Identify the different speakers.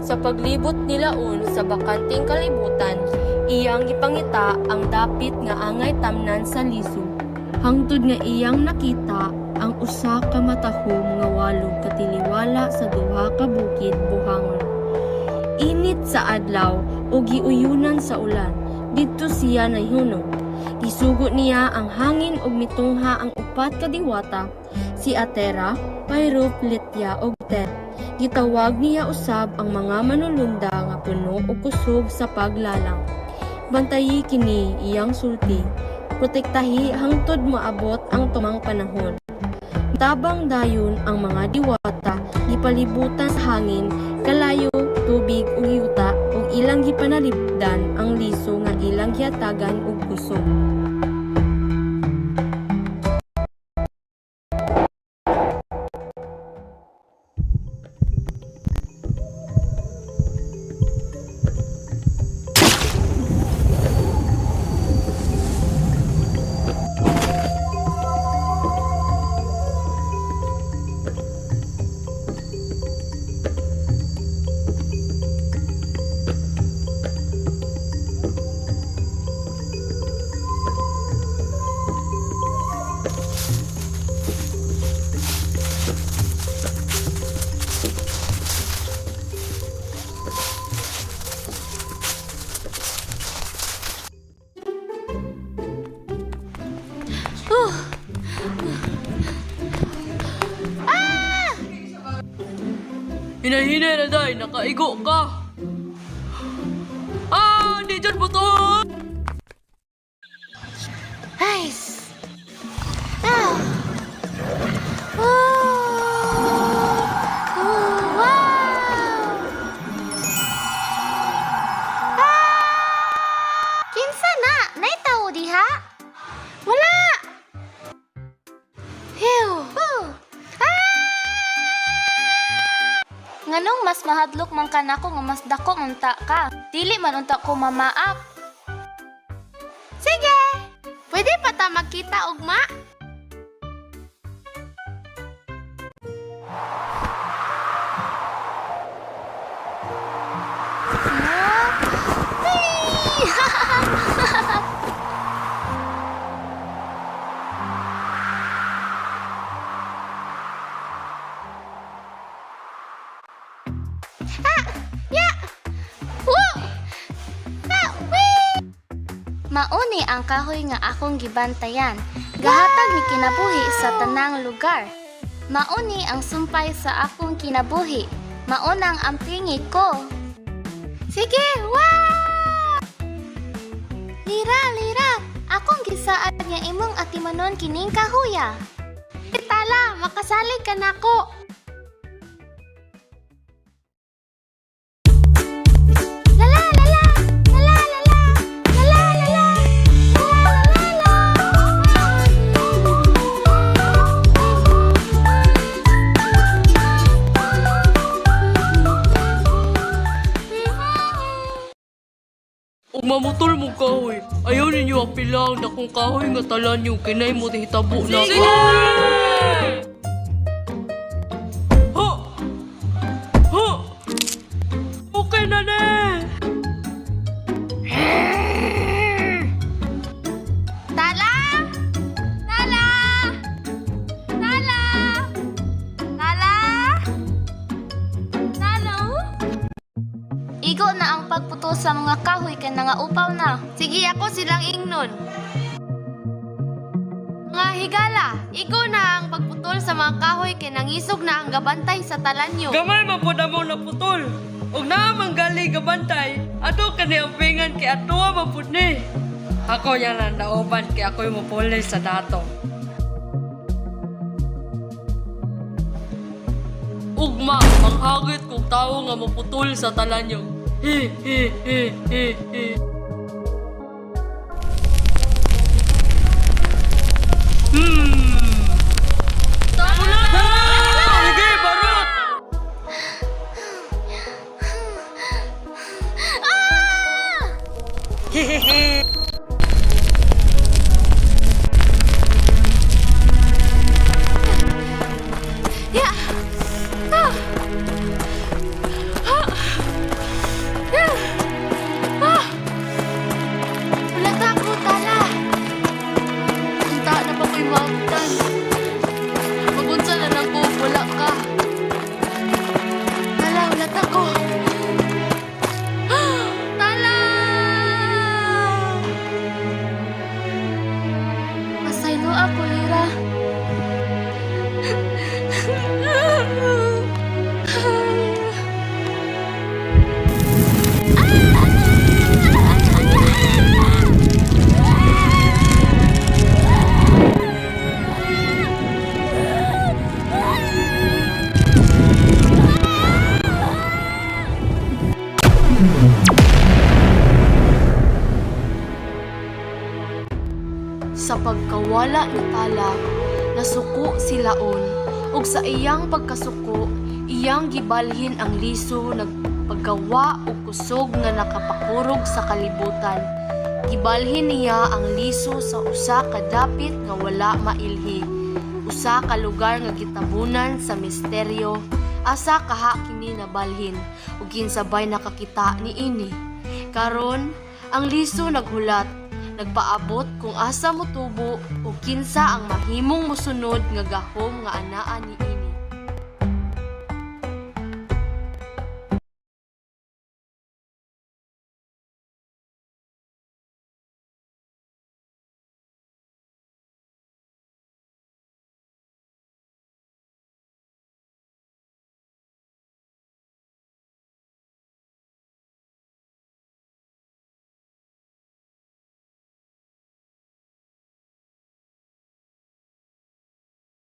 Speaker 1: Sa paglibot nilaon sa bakanting kalibutan, iyang gipangita ang dapit nga angay tamnan sa liso. Hangtod nga iyang nakita ang usa ka matahom nga walog katiliwala sa duha ka bukid buhangon. Init sa adlaw o giuyunan sa ulan, didto siya nahunong. Gisugo niya ang hangin ug mitungha ang upat ka diwata, si Atera, Pyro, Plitya ug Ter. Gitawag niya usab ang mga manulunda nga puno og kusog sa paglalang. Bantayi kini iyang sulti, protektahi hangtod maabot ang tumang panahon. Tabang dayon ang mga diwata gipalibutan sa hangin, kalayo, tubig ug yuta ug ilang gipanalipdan ang liso nga ilang gihatagan og kusog.
Speaker 2: Hinahinay na day, nakaigo ka. Di dyan po to.
Speaker 3: Nice! Ah! Oh! Wow! Kinsa na? Naitaw diha? Wala! Phew! Nganong mas mahadlok man ka nako nga mas dako unta ka. Dili man unta ko mamaak. Sige! Pwede pa ta magkita ugma? Mauni ang kahoy nga akong gibantayan. Gahatag ni kinabuhi sa tanang lugar. Mauni ang sumpay sa akong kinabuhi. Maunang ampingi ko. Sige, wow! Lira, akong gisaad nga imong atimanon kining kahoya. Itala, makasalig ka nako.
Speaker 2: Ug mamutol mo kahoy. Ayaw ninyo ang pilang na kung kahoy nga talan nyo, kinay mo hitabo na. Sige! Ha! Ha! Okay na ne!
Speaker 3: Tala! Tala! Tala! Tala! Talo? Igo na ang pagputo sa mga kahoy kay nangaupaw na. Sige, ako silang ingnon. Mga higala, igo na ang pagputol sa mga kahoy kay nangisog na ang gabantay sa talanyo.
Speaker 2: Gamay mapod among naputol. Ug naa manggali gabantay, ato kani ang pingan kay atoa mapod ni. Ako yan ang nauban kay ako'y mapulay sa dato. Ugma, manghagit kong tao nga maputol sa talanyo. Hi. Sige, barok! Hehehe.
Speaker 3: Ya. Ah.
Speaker 1: ako'y maangtan. Magunsa na lang ko, wala ka. Tala, ulat ako. Tala! Pasaylo ako, Lira. Sa pagkawala ni Tala, nasuko si Laon, ug sa iyang pagkasuko, iyang gibalhin ang liso nagpagawa og kusog nga nakapakurog sa kalibutan. Gibalhin niya ang liso sa usa ka dapit nga wala mailhi, usa ka lugar nga gitabunan sa misteryo, asa kaha kini nabalhin ug kinsabay nakakita niini. Karon, ang liso naghulat, nagpaabot kung asa motubo o kinsa ang mahimong mosunod nga gahom nga anaa niini.